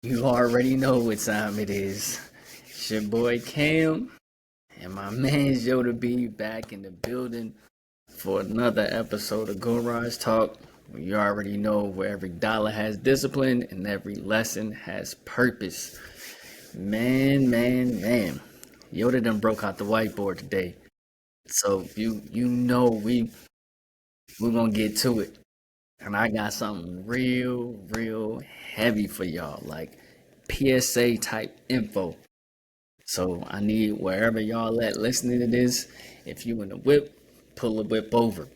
You already know what time it is. It's your boy Cam and my man Yoda B back in the building for another episode of Garage Talk. You already know where every dollar has discipline and every lesson has purpose. Man. Yoda done broke out the whiteboard today. So you know we're gonna get to it. And I got something real heavy for y'all, like PSA type info. So I need wherever y'all at listening to this, if you in the whip, pull the whip over.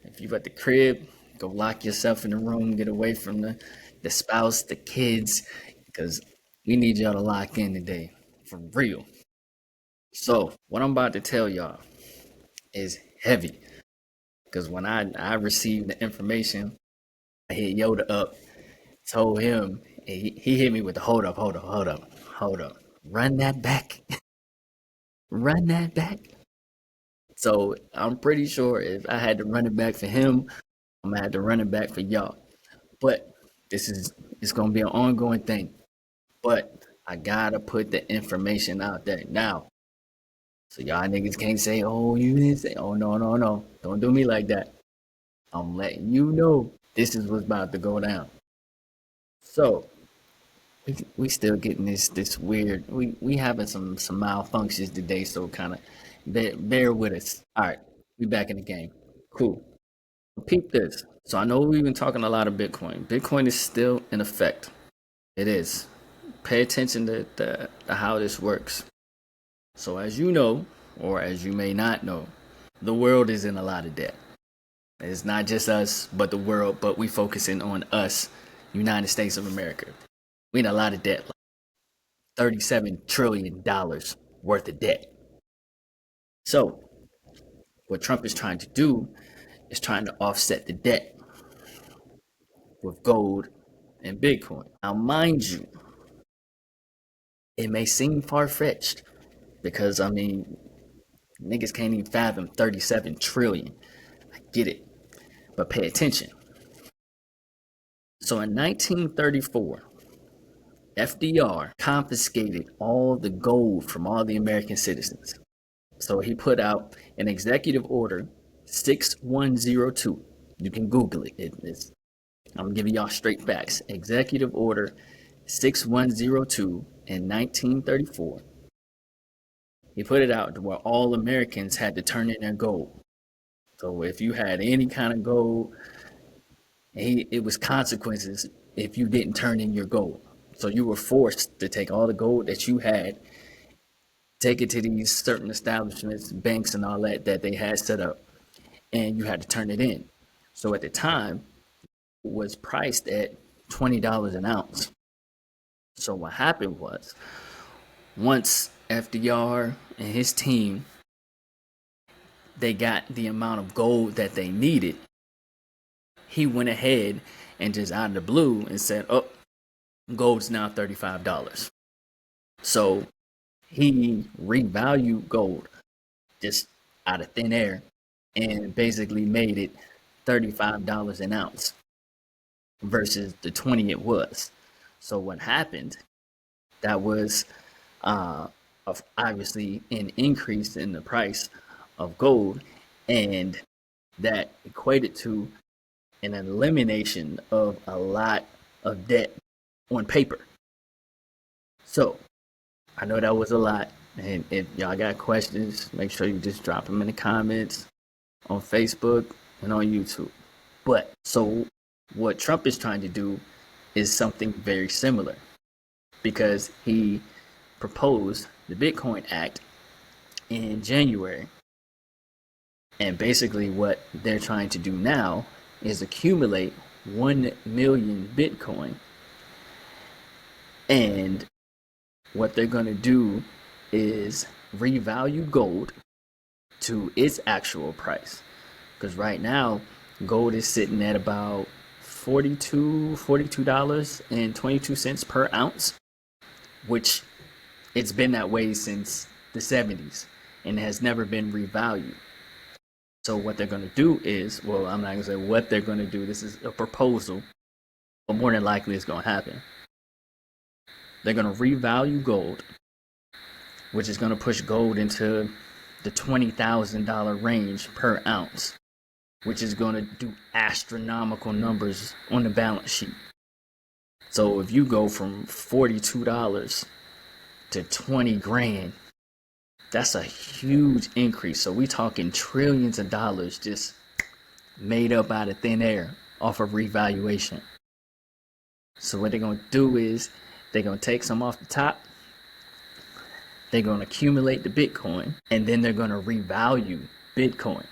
If you at the crib, go lock yourself in the room, get away from the spouse, the kids, because we need y'all to lock in today, for real. So what I'm about to tell y'all is heavy, because when I received the information, I hit Yoda up, told him, he hit me with the hold up, run that back, run that back. So I'm pretty sure if I had to run it back for him, I'm gonna have to run it back for y'all. But it's gonna be an ongoing thing. But I gotta put the information out there now. So y'all niggas can't say, oh, you didn't say, oh no. Don't do me like that. I'm letting you know this is what's about to go down. So we still getting this weird. We having some malfunctions today, so kind of bear with us. All right, we back in the game. Cool. Peep this. So I know we've been talking a lot of Bitcoin. Bitcoin is still in effect. It is. Pay attention to how this works. So as you know, or as you may not know, the world is in a lot of debt. It's not just us, but the world. But we focusing on us, United States of America. We in a lot of debt. Like $37 trillion worth of debt. So what Trump is trying to do is trying to offset the debt with gold and Bitcoin. Now, mind you, it may seem far fetched because I mean, niggas can't even fathom 37 trillion. I get it, but pay attention. So in 1934, FDR confiscated all the gold from all the American citizens. So he put out an executive order 6102. You can Google it. I'm giving y'all straight facts. Executive order 6102 in 1934. He put it out to where all Americans had to turn in their gold. So if you had any kind of gold, it was consequences if you didn't turn in your gold. So you were forced to take all the gold that you had, take it to these certain establishments, banks, and all that they had set up, and you had to turn it in. So at the time, it was priced at $20 an ounce. So what happened was, once FDR and his team they got the amount of gold that they needed, he went ahead and just out of the blue and said, "Oh, gold's now $35." So he revalued gold just out of thin air and basically made it $35 an ounce versus the 20 it was. So what happened? That was obviously an increase in the price of gold, and that equated to an elimination of a lot of debt on paper. So I know that was a lot, and if y'all got questions, make sure you just drop them in the comments on Facebook and on YouTube. But so what Trump is trying to do is something very similar because he proposed the Bitcoin Act in January. And basically, what they're trying to do now is accumulate 1 million Bitcoin. And what they're going to do is revalue gold to its actual price. Because right now, gold is sitting at about $42.22 per ounce, which it's been that way since the 70s and has never been revalued. So what they're going to do is, well, I'm not going to say what they're going to do. This is a proposal, but more than likely it's going to happen. They're going to revalue gold, which is going to push gold into the $20,000 range per ounce, which is going to do astronomical numbers on the balance sheet. So if you go from $42 to 20 grand, that's a huge increase. So we talking trillions of dollars just made up out of thin air off of revaluation. So what they're going to do is they're going to take some off the top, they're going to accumulate the Bitcoin, and then they're going to revalue Bitcoin.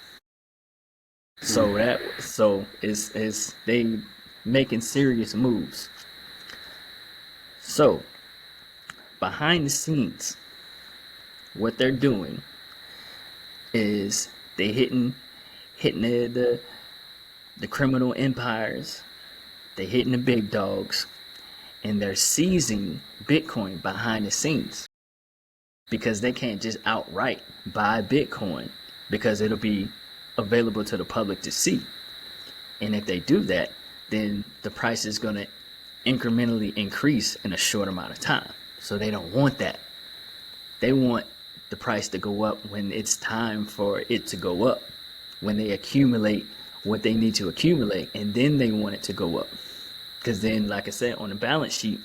So it's they making serious moves. So behind the scenes, what they're doing is they hitting the criminal empires, they hitting the big dogs, and they're seizing Bitcoin behind the scenes because they can't just outright buy Bitcoin because it'll be available to the public to see. And if they do that, then the price is going to incrementally increase in a short amount of time. So they don't want that. They want the price to go up when it's time for it to go up, when they accumulate what they need to accumulate, and then they want it to go up. Because then, like I said, on the balance sheet,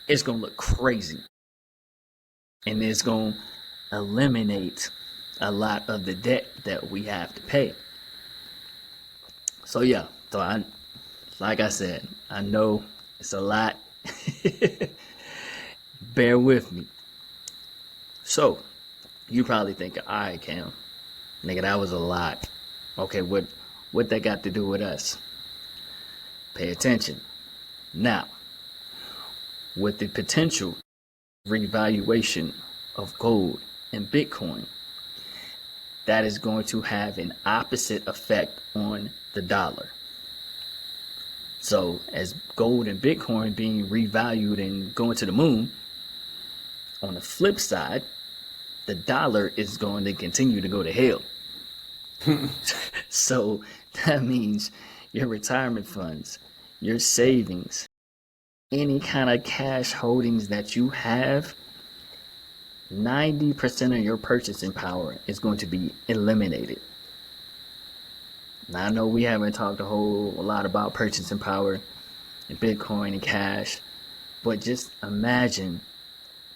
it's going to look crazy. And it's going to eliminate a lot of the debt that we have to pay. So yeah, like I said, I know it's a lot. Bear with me. So you probably think, all right, Cam, nigga, that was a lot. Okay, what that got to do with us? Pay attention. Now, with the potential revaluation of gold and Bitcoin, that is going to have an opposite effect on the dollar. So as gold and Bitcoin being revalued and going to the moon, on the flip side, the dollar is going to continue to go to hell. So that means your retirement funds, your savings, any kind of cash holdings that you have, 90% of your purchasing power is going to be eliminated. Now, I know we haven't talked a lot about purchasing power and Bitcoin and cash, but just imagine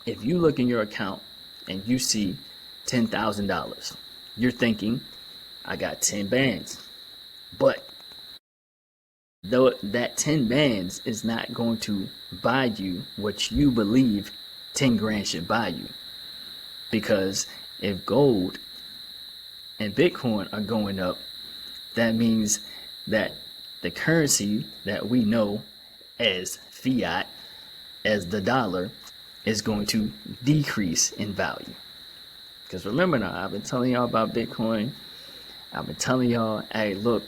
if you look in your account and you see $10,000, you're thinking, I got 10 bands. But though that 10 bands is not going to buy you what you believe 10 grand should buy you. Because if gold and Bitcoin are going up, that means that the currency that we know as fiat, as the dollar, is going to decrease in value. Because remember now, I've been telling y'all about Bitcoin. I've been telling y'all, hey, look,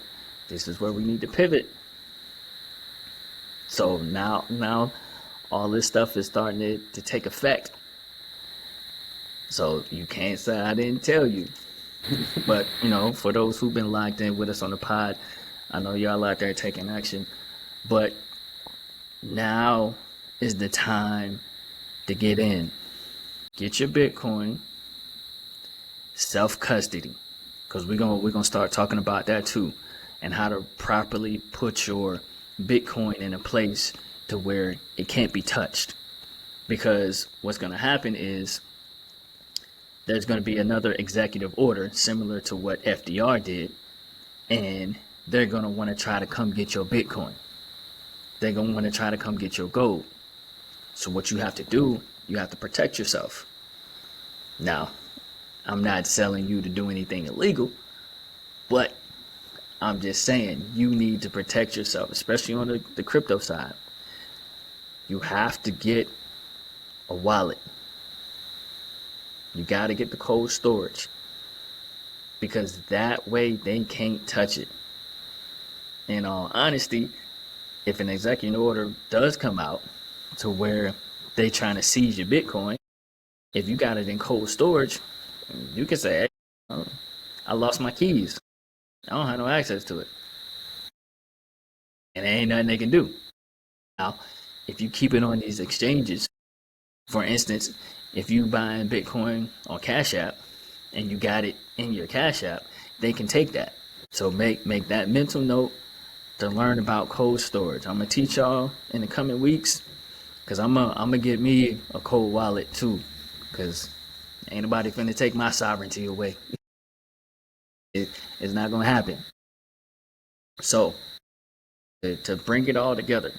this is where we need to pivot. So now all this stuff is starting to take effect. So you can't say I didn't tell you. But, for those who've been locked in with us on the pod, I know y'all out there taking action. But now is the time to get in. Get your Bitcoin, self-custody. Because we're gonna start talking about that too. And how to properly put your Bitcoin in a place to where it can't be touched. Because what's going to happen is there's going to be another executive order similar to what FDR did, and they're going to want to try to come get your Bitcoin. They're going to want to try to come get your gold. So what you have to do, you have to protect yourself. Now, I'm not telling you to do anything illegal, but I'm just saying you need to protect yourself, especially on the crypto side. You have to get a wallet. You got to get the cold storage, because that way they can't touch it. In all honesty, if an executive order does come out to where they trying to seize your Bitcoin, if you got it in cold storage, you can say, hey, I lost my keys. I don't have no access to it. And there ain't nothing they can do. Now, if you keep it on these exchanges, for instance, if you buying Bitcoin on Cash App and you got it in your Cash App, they can take that. So make that mental note to learn about cold storage. I'm gonna teach y'all in the coming weeks, cause I'm gonna get me a cold wallet too, cause ain't nobody finna take my sovereignty away. It's not gonna happen. So to bring it all together,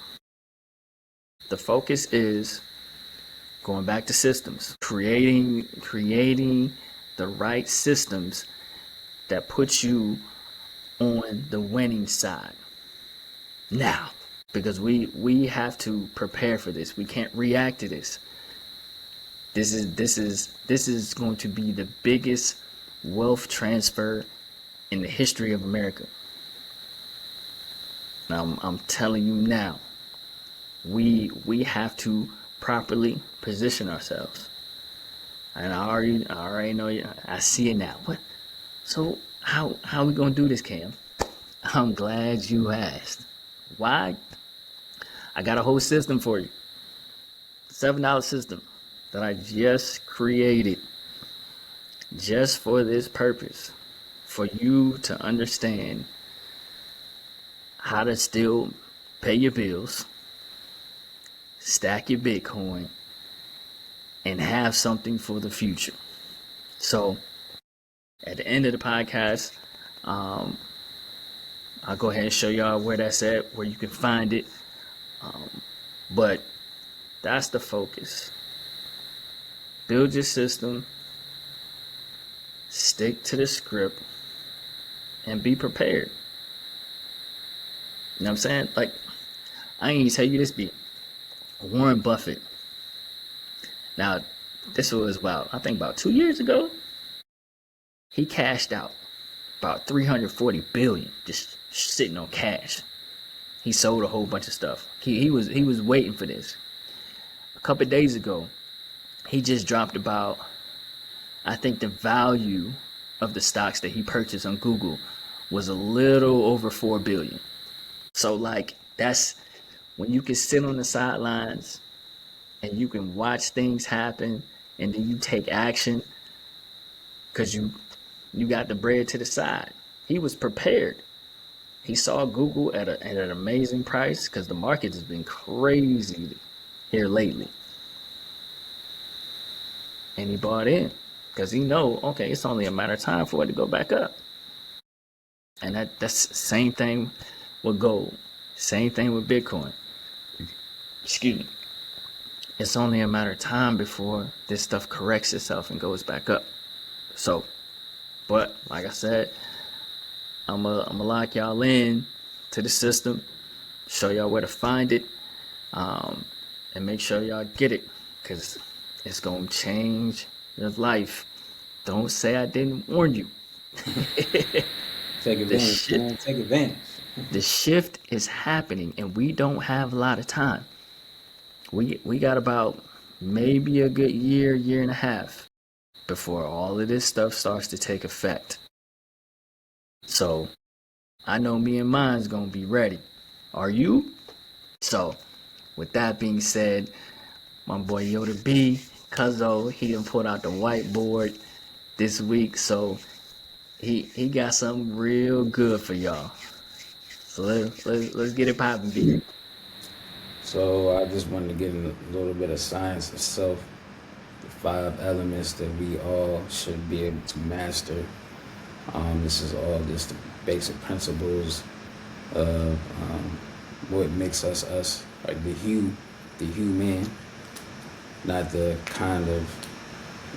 the focus is going back to systems, creating the right systems that put you on the winning side now, because we have to prepare for this. We can't react to this. This is going to be the biggest wealth transfer in the history of America. Now I'm telling you now, we have to properly position ourselves. And I already know, I see it now. What? So how are we gonna do this, Cam? I'm glad you asked. Why? I got a whole system for you. $7 system that I just created just for this purpose, for you to understand how to still pay your bills, stack your Bitcoin, and have something for the future. So at the end of the podcast, I'll go ahead and show y'all where that's at, where you can find it. But that's the focus. Build your system, stick to the script, and be prepared. You know what I'm saying? Like, I ain't even tell you this, be Warren Buffett. Now, this was I think about 2 years ago. He cashed out about 340 billion just sitting on cash. He sold a whole bunch of stuff. He was waiting for this. A couple of days ago, he just dropped about, I think the value of the stocks that he purchased on Google was a little over 4 billion. So like, that's when you can sit on the sidelines and you can watch things happen, and then you take action because you got the bread to the side. He was prepared. He saw Google at an amazing price because the market has been crazy here lately. And he bought in because he know, okay, it's only a matter of time for it to go back up. And that's the same thing with gold. Same thing with Bitcoin. Excuse me. It's only a matter of time before this stuff corrects itself and goes back up. So, but like I said, I'm gonna lock y'all in to the system, show y'all where to find it, and make sure y'all get it, because it's gonna change your life. Don't say I didn't warn you. Take advantage, man. Take advantage. The shift is happening, and we don't have a lot of time. We got about maybe a good year and a half before all of this stuff starts to take effect. So I know me and mine's gonna be ready. Are you? So with that being said, my boy Yoda B, Cuzzo, he done pulled out the whiteboard this week, so he got something real good for y'all. So let's get it popping, B. So I just wanted to get a little bit of science of self, the 5 elements that we all should be able to master. This is all just the basic principles of what makes us us, like the human, not the kind of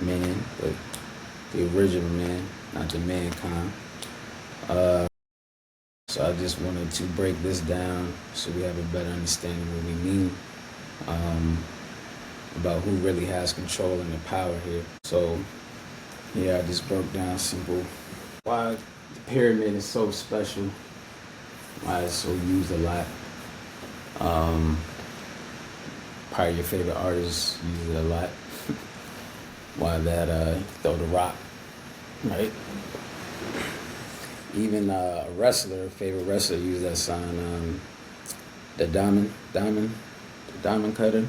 man, but the original man, not the mankind. So I just wanted to break this down so we have a better understanding of what we mean, about who really has control and the power here. So yeah, I just broke down simple why the pyramid is so special, why it's so used a lot. Probably your favorite artists use it a lot. Why that throw the rock, right? Even a wrestler, favorite wrestler, use that sign, the diamond diamond cutter.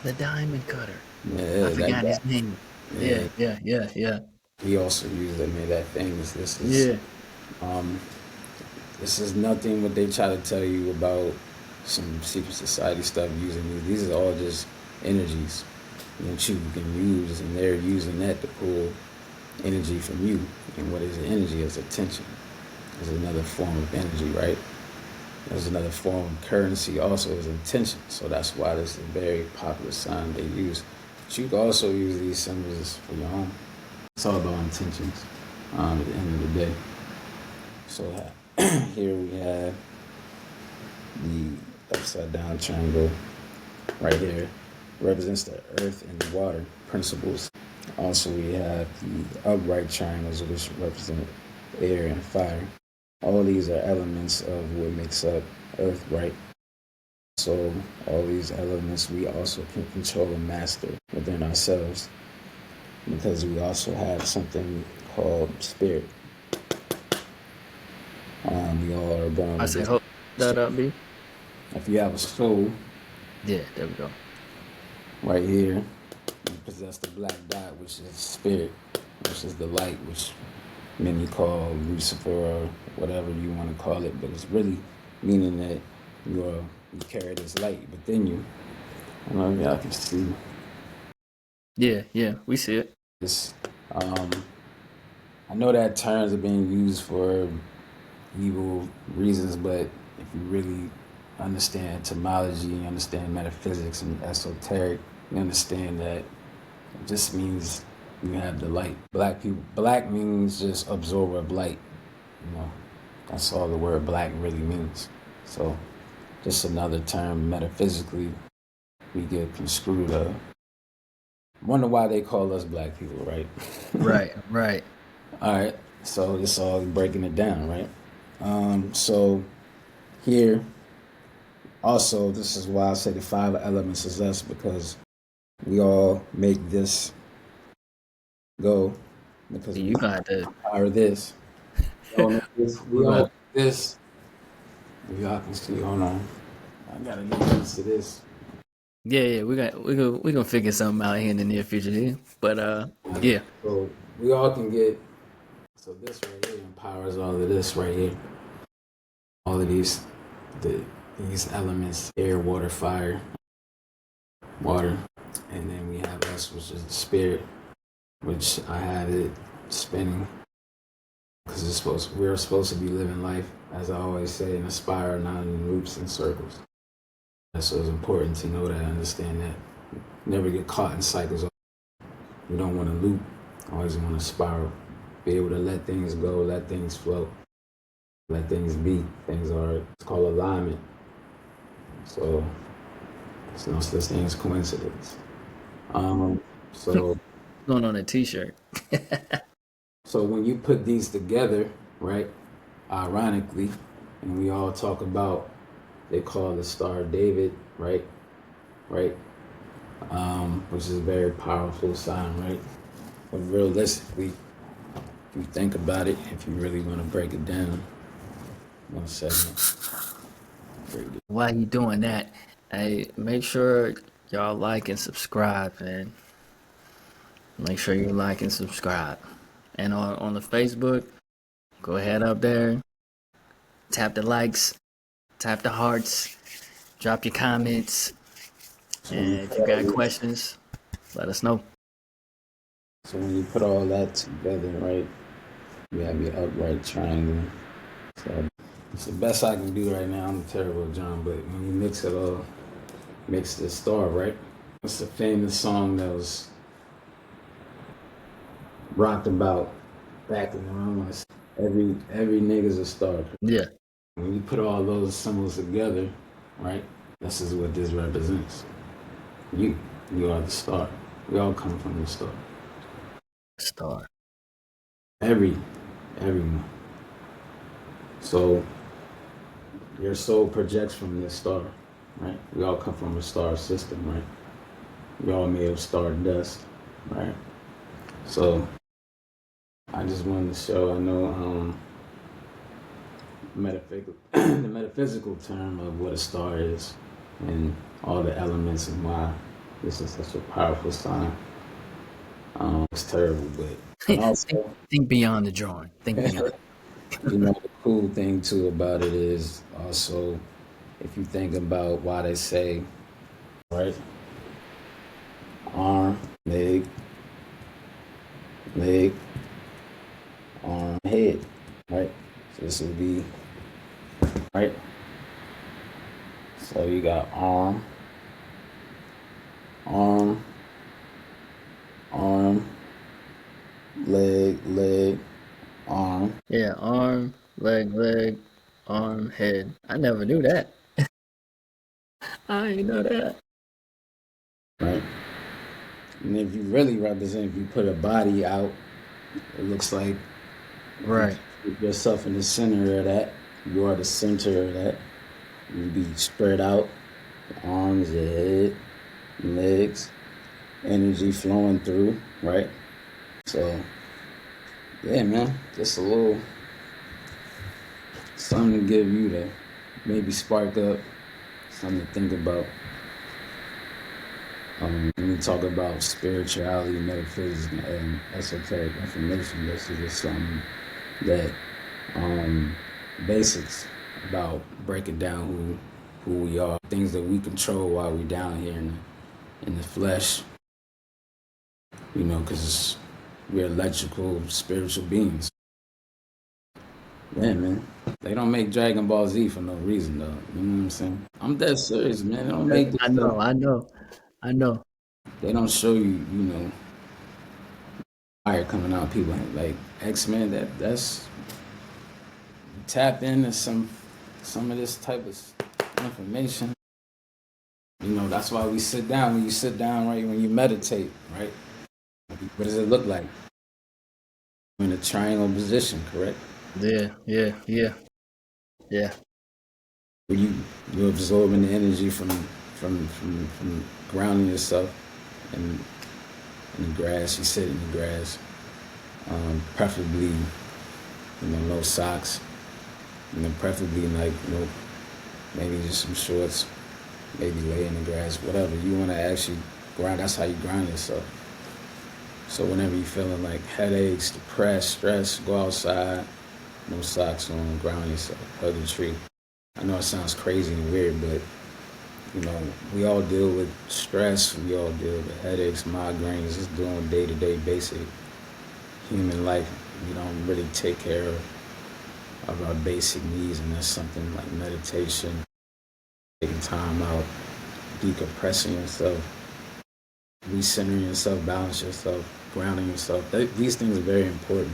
The diamond cutter. I Yeah, that forgot guy. his name. Yeah, Yeah. he also used that made that famous. Yeah. Um, this is nothing what they try to tell you about some secret society stuff using these. These are all just energies that you can use, and they're using that to pull energy from you. And what is energy? It's attention. It's another form of energy, right? There's another form of currency also is intention. So that's why this is a very popular sign they use. But you can also use these symbols for your own. It's all about intentions at the end of the day. So here we have the upside down triangle right here. Represents the earth and the water principles. Also we have the upright triangles which represent air and fire. All these are elements of what makes up earth, right? So all these elements we also can control and master within ourselves because we also have something called spirit. We all are born I with say, this. hold that up, B. If you have a soul Yeah, there we go. right here, you possess the black dot, which is spirit, which is the light, which many call Lucifer or whatever you want to call it, but it's really meaning that you carry this light within you. I don't know if y'all can see Yeah, we see it. this. Um, I know that terms are being used for evil reasons, but if you really understand etymology, you understand metaphysics and esoteric, you understand that it just means you have the light. Black means just absorber of light. You know, that's all the word black really means. So, just another term metaphysically we get construed of. Wonder why they call us black people, right? Right. All right. So this all breaking it down, right? So here, also, this is why I say the five elements is us because we all make this go because we You got to. are this. We all make this. We We all about. make this. If y'all can see, hold on. I gotta get used to this. Yeah. We gonna figure something out here in the near future here. But yeah. So we all can get. So this right here empowers all of this right here. All of these elements: air, water, fire, water, and then we have us, which is the spirit, which I have it spinning because we're supposed to be living life, as I always say, in a spiral, not in loops and circles. So it's important to know that, understand that. Never get caught in cycles. You don't want to loop. Always want to spiral. Be able to let things go, let things flow, let things be. It's called alignment. So there's no such thing as coincidence. So Going on a t-shirt. so when you put these together, right? Ironically, and we all talk about they call the Star of David, right? Right? Which is a very powerful sign, right? But realistically, if you think about it, if you really want to break it down, 1 second. While you doing that, hey, make sure y'all like and subscribe, man. Make sure you like and subscribe. And on the Facebook, go ahead up there, tap the likes, tap the hearts, drop your comments, So when you and if put you all got this, questions, let us know. so when you put all that together, right? You have your upright triangle. So it's the best I can do right now. I'm terrible, John, but when you mix it all, mix the star, right? It's a famous song that was rocked about back in the round. Every nigga's a star. Yeah, When you put all those symbols together, right? This is what this represents. You, you are the star. We all come from the star. star. Every, everyone. So your soul projects from this star, right? We all come from a star system, right? We all made of star dust, right? So I just wanted to show. I know metaphysical, the metaphysical term of what a star is. and all the elements and why this is such a powerful sign. It's terrible, but and think also, think beyond the drawing. Think beyond. the cool thing too about it is also if you think about why they say right arm, leg, leg, arm, head, right. So this would be right. So you got arm, arm, arm, leg, leg, arm, Yeah, arm, leg, arm, head. I never knew that. I ain't know that. right. And if you really represent, if you put a body out, it looks like if you Right. put yourself in the center of that, you are the center of that. You be spread out, arms, your head, legs, energy flowing through, right? So, yeah, man, just a little something to give you to maybe spark up, something to think about. When we talk about spirituality, metaphysics, and esoteric information, this is just something that um, basics about breaking down who we are, things that we control while we're down here in the flesh. You know, because we're electrical, spiritual beings. Yeah, man. They don't make Dragon Ball Z for no reason, though. You know what I'm saying? I'm dead serious, man. They don't make this I stuff. know, I know, I know. They don't show you, fire coming out. People like X-Men. That's tap into some of this type of information. You know, that's why we sit down. When you sit down, right, when you meditate, right, what does it look like? You're in a triangle position, correct? Yeah. Where you're absorbing the energy from grounding yourself in, in the grass. You sit in the grass, preferably, no socks. Preferably like, maybe just some shorts, maybe lay in the grass, whatever. You want to actually grind, that's how you grind yourself. So whenever you're feeling like headaches, depressed, stress, go outside, no socks on, ground yourself, hug a tree. I know it sounds crazy and weird, but we all deal with stress, we all deal with headaches, migraines, just doing day-to-day basic human life. We don't really take care of our basic needs, and that's something like meditation, taking time out, decompressing yourself, recentering yourself, balance yourself, grounding yourself. These things are very important.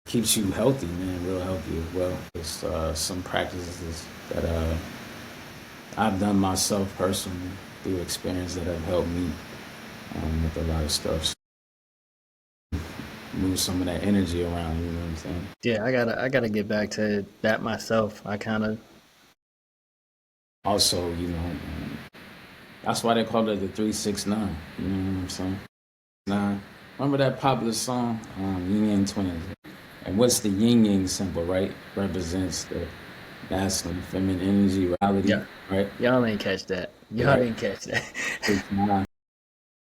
Keeps you healthy, man, real healthy as well. It's some practices that I've done myself personally through experience that have helped me with a lot of stuff. Move some of that energy around, you know what I'm saying? Yeah, I gotta get back to that myself. I kind of. Also, that's why they call it the 369. You know what I'm saying? Nine. Remember that popular song, Yin Yang Twins? And what's the yin yang symbol, right? Represents the masculine, feminine energy, reality, Yeah, right? y'all ain't catch that. Y'all Right. didn't catch that. It's nine.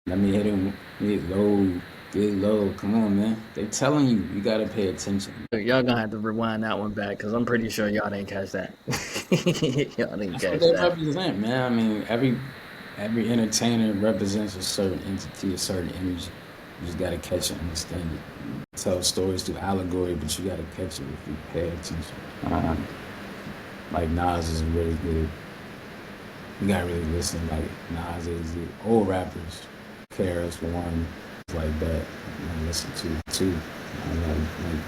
Let me hit him. Get low. Come on, man. They telling you, you gotta pay attention. Y'all gonna have to rewind that one back because I'm pretty sure y'all didn't catch that. Y'all didn't That's what catch they that. represent, man. I mean, every entertainer represents a certain entity, a certain energy. You just gotta catch it, understand it. Tell stories through allegory, but you gotta catch it if you pay attention. Like Nas is really good. You gotta really listen. Like Nas is the old rappers, KRS One, like that. Listen to too. Like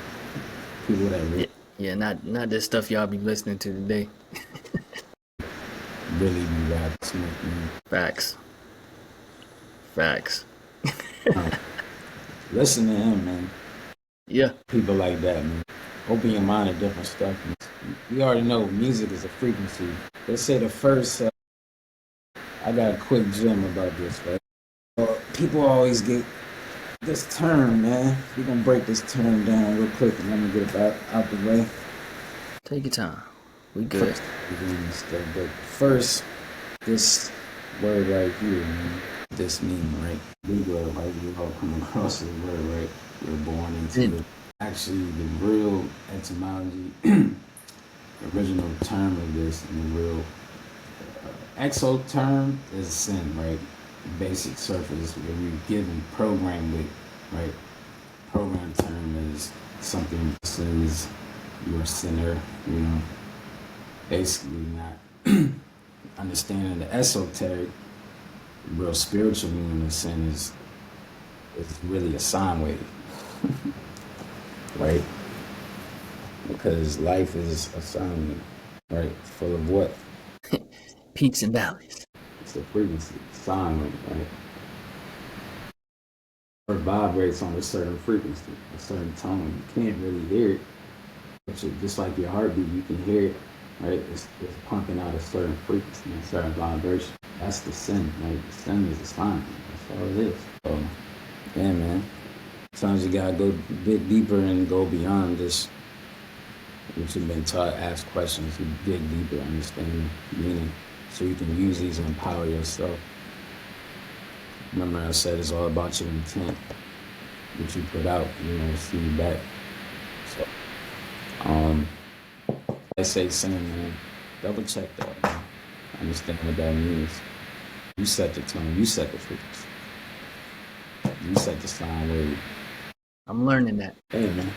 people that Yeah, yeah, not this stuff y'all be listening to today. really be rap smoking. Facts, facts. Listen to him, man. Yeah, People like that, man. Open your mind to different stuff. We already know music is a frequency. They say the first. I got a quick gem about this, right? People always get this term, man. We're gonna break this term down real quick, and I'm gonna get it out the way. take your time. We good. First, but first, This word right here, man. This meme, right? Negro, right? We all come across this word, right? We're born into Sin. it. Actually, the real etymology, original term of this, and the real exoterm is sin, right? Basic surface where we're given program with, right? Program term is something that says you're a sinner, you know, basically not understanding the esoteric, real spiritual meaning of sin is really a sine wave, right? Because life is a sine wave, right? Full of what? Peaks and valleys. It's a frequency, sine wave, right? Or vibrates on a certain frequency, a certain tone. You can't really hear it, but just like your heartbeat, you can hear it, right? It's pumping out a certain frequency, a certain vibration. That's the sin, right? The sin is the sine. That's all it is. So, yeah, man. Sometimes you gotta go a bit deeper and go beyond this what you've been taught. Ask questions, you dig deeper, understand meaning, so you can use these and empower yourself. Remember, I said it's all about your intent, what you put out, you know, feedback. So, um, I say sin, man. Double check that, man. Understand what that means. You set the tone, you set the frequency, you set the sine wave. I'm learning that. Hey, man.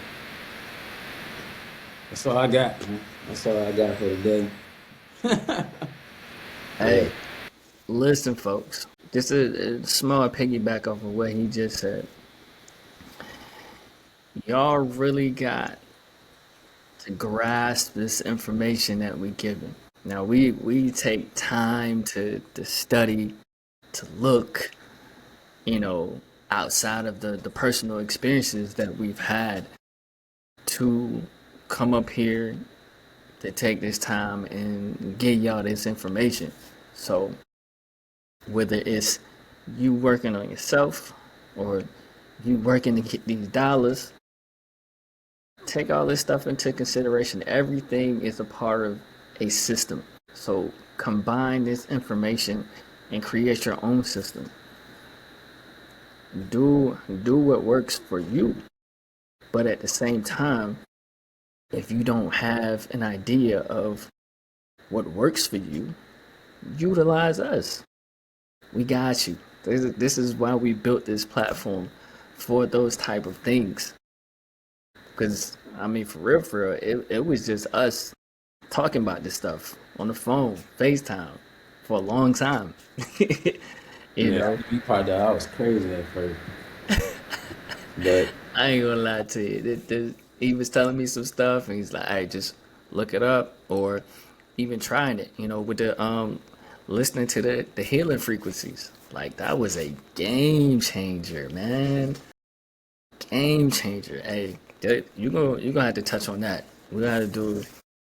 That's all I got, man. That's all I got for today. Yeah. Hey, listen, folks. This is a small piggyback off of what he just said. Y'all really got to grasp this information that we given. Now we take time to study, to look, you know, outside of the personal experiences that we've had to come up here to take this time and get y'all this information. So whether it's you working on yourself or you working to get these dollars, take all this stuff into consideration. Everything is a part of a system. So combine this information and create your own system. Do what works for you. But at the same time, if you don't have an idea of what works for you, utilize us. We got you. This is why we built this platform for those type of things. Because I mean, for real, it was just us talking about this stuff on the phone, FaceTime, for a long time. you Yeah, know, you part that I was crazy at first, but I ain't gonna lie to you. He was telling me some stuff, and he's like, "Hey, just look it up," or even trying it. You know, with the listening to the healing frequencies. Like that was a game changer, man. Game changer. Hey, you gonna have to touch on that. We gotta do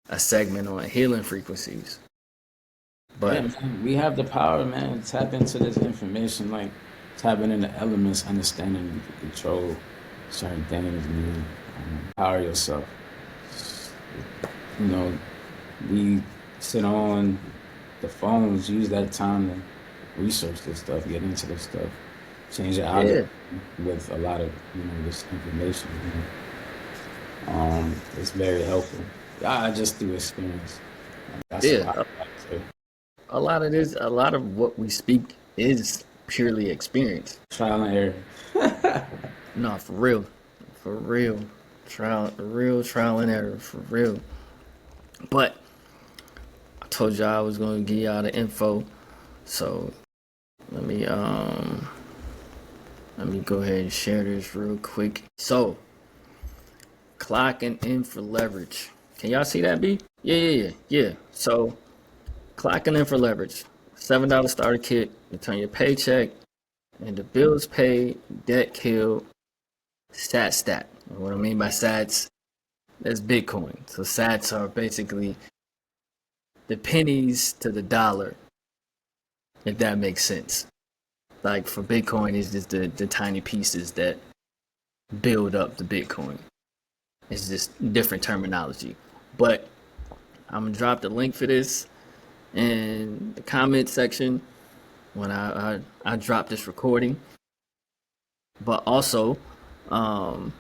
a segment on healing frequencies. yeah, But man, we have the power, man. Tap into this information, like tapping into elements, understanding you can control certain things, man. Power yourself. You know, we sit on the phones, use that time to research this stuff, get into this stuff, change your outlook yeah, with a lot of this information. It's very helpful. I just through experience. That's yeah. why I like to A lot of what we speak is purely experience. trial and error. No, for real, real trial and error, for real. But I told y'all I was gonna give y'all the info, so let me um let me go ahead and share this real quick. So clocking in for leverage. Can y'all see that, B? Yeah. So clocking in for leverage. $7 starter kit. You turn your paycheck and the bills paid, debt killed, stat. What I mean by sats, that's Bitcoin. So sats are basically the pennies to the dollar, if that makes sense. Like for Bitcoin, it's just the tiny pieces that build up the Bitcoin. It's just different terminology. But I'm gonna drop the link for this in the comment section when I drop this recording. But also, um,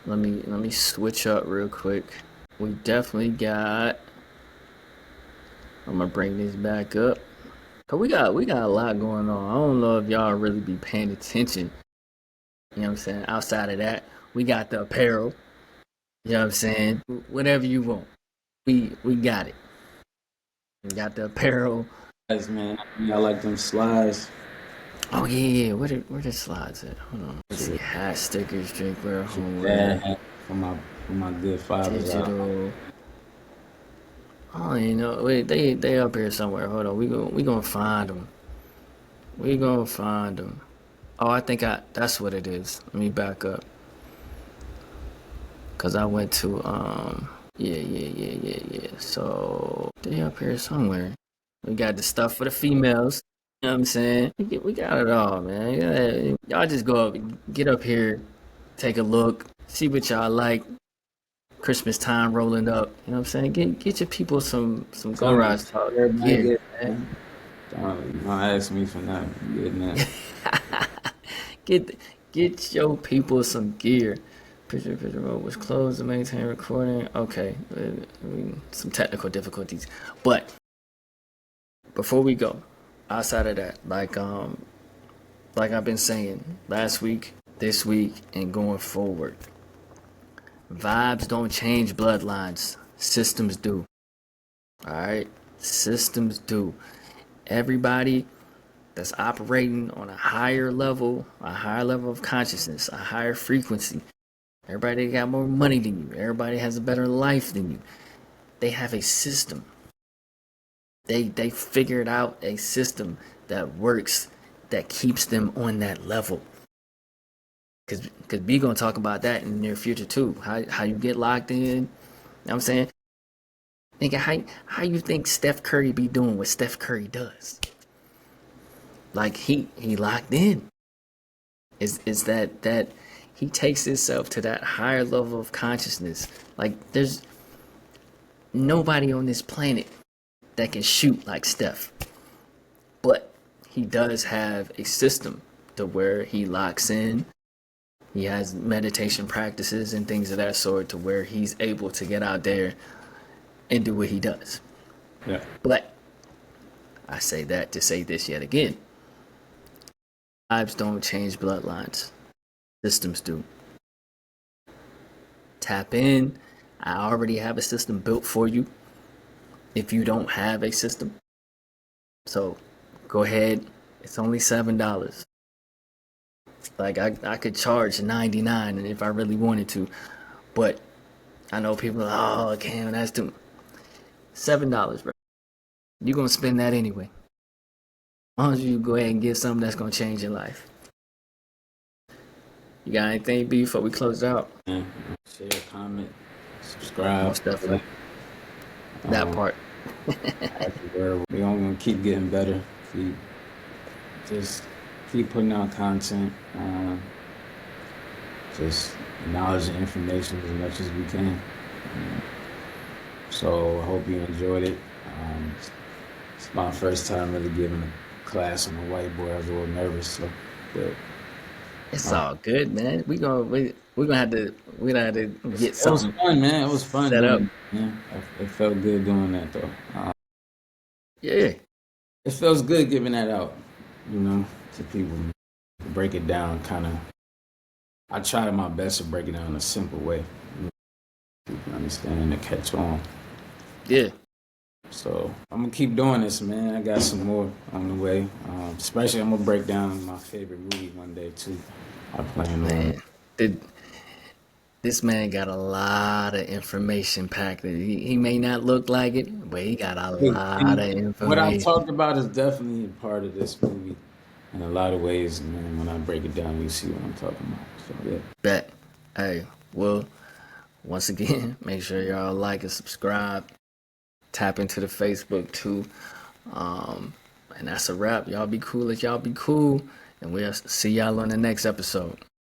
let me switch up real quick. We definitely got. I'm gonna bring this back up. Cause we got a lot going on. I don't know if y'all really be paying attention. You know what I'm saying? Outside of that, we got the apparel. You know what I'm saying? Whatever you want, we got it. We got the apparel. Guys, man, I like them slides. Oh yeah. Where the slides at? Hold on. Let's see. Shit, Hat stickers, drinkware, what your dad homeware, had for my good fathers out. digital. Oh, you know, wait, they up here somewhere. Hold on, we gonna find them. We gonna find them. Oh, I think that's what it is. Let me back up, cause I went to yeah. So they up here somewhere. We got the stuff for the females. You know what I'm saying? We got it all, man. Yeah, y'all just go up, get up here, take a look, see what y'all like. Christmas time rolling up. You know what I'm saying? Get your people some Go Tell me, Rise Talk everybody gear, get, man. don't ask me for nothing. Getting that. get get your people some gear. Picture mode was closed to maintain recording. Okay, some technical difficulties, but before we go, outside of that, like I've been saying last week, this week, and going forward, vibes don't change bloodlines. Systems do. All right, systems do. Everybody that's operating on a higher level of consciousness, a higher frequency. Everybody got more money than you. Everybody has a better life than you. They have a system. They figured out a system that works, that keeps them on that level. Cause we gonna talk about that in the near future too. How you get locked in. You know what I'm saying? Nigga, how you think Steph Curry be doing what Steph Curry does? Like he locked in. Is that he takes himself to that higher level of consciousness. Like there's nobody on this planet that can shoot like Steph. But he does have a system to where he locks in. He has meditation practices and things of that sort to where he's able to get out there and do what he does. Yeah. But I say that to say this yet again. Tribes don't change bloodlines. Systems do. Tap in. I already have a system built for you if you don't have a system. So go ahead. It's only $7. Like I could charge 99 and if I really wanted to. But I know people are, oh, Cam, that's too $7, bro. You're gonna spend that anyway. As long as you go ahead and get something that's gonna change your life. You got anything B before we close out? Yeah. Share, comment, subscribe. Most definitely. That part. Everywhere. We're gonna keep getting better. Just keep putting out content. Just knowledge and information as much as we can. So I hope you enjoyed it. It's my first time really giving a class on the whiteboard. I was a little nervous, so but It's all good, man. We gonna have to get it was something fun, man. It was fun set up. doing it. Yeah, it felt good doing that though. Yeah. It feels good giving that out, to people. Break it down, kind of. I tried my best to break it down in a simple way. People understand and catch on. Yeah. So I'm gonna keep doing this, man. I got some more on the way. Especially I'm gonna break down my favorite movie one day too. I plan on. Man. Did this man got a lot of information packed. He may not look like it, but he got a lot of What I information. talked about is definitely a part of this movie in a lot of ways, man. When I break it down, you see what I'm talking about. So yeah. Bet. Hey, well, once again, make sure y'all like and subscribe. Tap into the Facebook too. And that's a wrap. Y'all be cool as y'all be cool. And we'll see y'all on the next episode.